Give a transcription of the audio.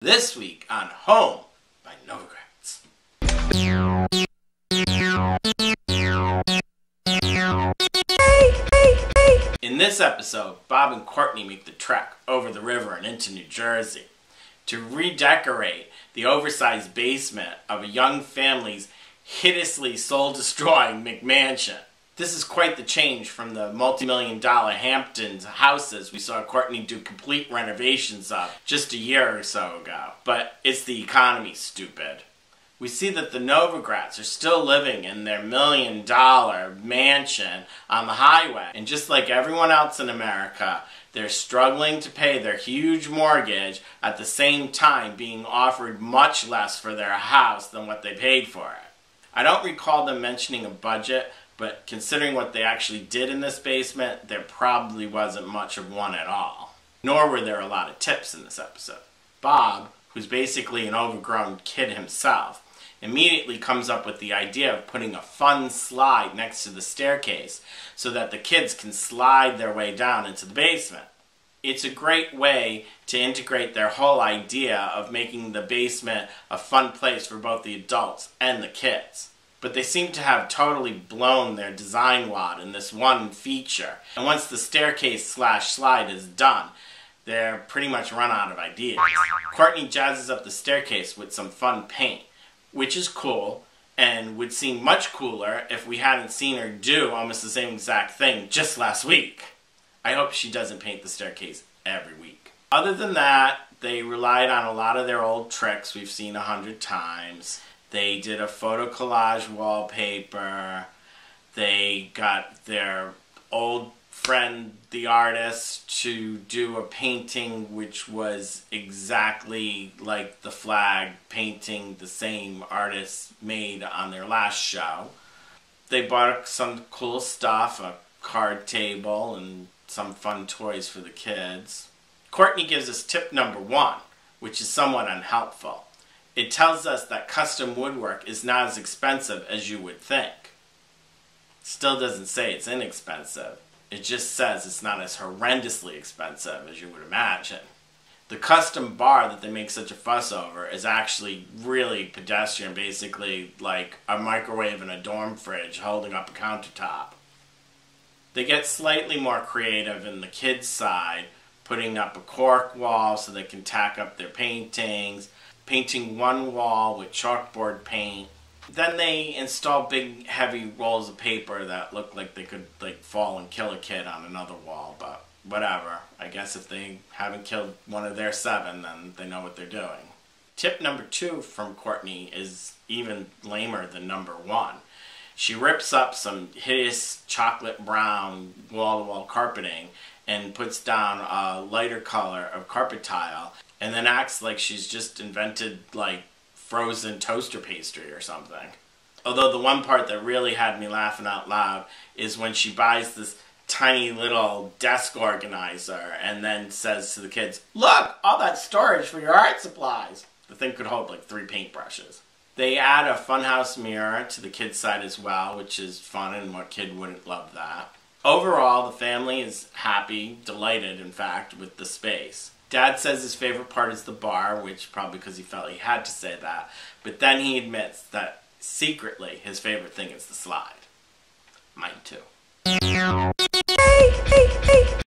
This week on Home by Novogratz. In this episode, Bob and Courtney make the trek over the river and into New Jersey to redecorate the oversized basement of a young family's hideously soul-destroying McMansion. This is quite the change from the multi-million-dollar Hamptons houses we saw Courtney do complete renovations of just a year or so ago. But it's the economy, stupid. We see that the Novogratz are still living in their million-dollar mansion on the highway. And just like everyone else in America, they're struggling to pay their huge mortgage at the same time being offered much less for their house than what they paid for it. I don't recall them mentioning a budget, but considering what they actually did in this basement, there probably wasn't much of one at all. Nor were there a lot of tips in this episode. Bob, who's basically an overgrown kid himself, immediately comes up with the idea of putting a fun slide next to the staircase so that the kids can slide their way down into the basement. It's a great way to integrate their whole idea of making the basement a fun place for both the adults and the kids. But they seem to have totally blown their design wad in this one feature. And once the staircase/slide is done, they're pretty much run out of ideas. Courtney jazzes up the staircase with some fun paint, which is cool, and would seem much cooler if we hadn't seen her do almost the same exact thing just last week. I hope she doesn't paint the staircase every week. Other than that, they relied on a lot of their old tricks we've seen 100 times. They did a photo collage wallpaper. They got their old friend, the artist, to do a painting which was exactly like the flag painting the same artist made on their last show. They bought some cool stuff, a card table and some fun toys for the kids. Courtney gives us tip number 1, which is somewhat unhelpful. It tells us that custom woodwork is not as expensive as you would think. Still doesn't say it's inexpensive. It just says it's not as horrendously expensive as you would imagine. The custom bar that they make such a fuss over is actually really pedestrian, basically like a microwave in a dorm fridge holding up a countertop. They get slightly more creative in the kids' side, putting up a cork wall so they can tack up their paintings, painting one wall with chalkboard paint. Then they install big heavy rolls of paper that look like they could fall and kill a kid on another wall, but whatever. I guess if they haven't killed one of their 7, then they know what they're doing. Tip number 2 from Courtney is even lamer than number 1. She rips up some hideous chocolate brown wall-to-wall carpeting and puts down a lighter color of carpet tile, and then acts like she's just invented like frozen toaster pastry or something. Although the one part that really had me laughing out loud is when she buys this tiny little desk organizer and then says to the kids, "Look, all that storage for your art supplies." The thing could hold like 3 paintbrushes. They add a funhouse mirror to the kids' side as well, which is fun, and what kid wouldn't love that. Overall, the family is happy, delighted in fact, with the space. Dad says his favorite part is the bar, which probably because he felt he had to say that, but then he admits that secretly his favorite thing is the slide. Mine too.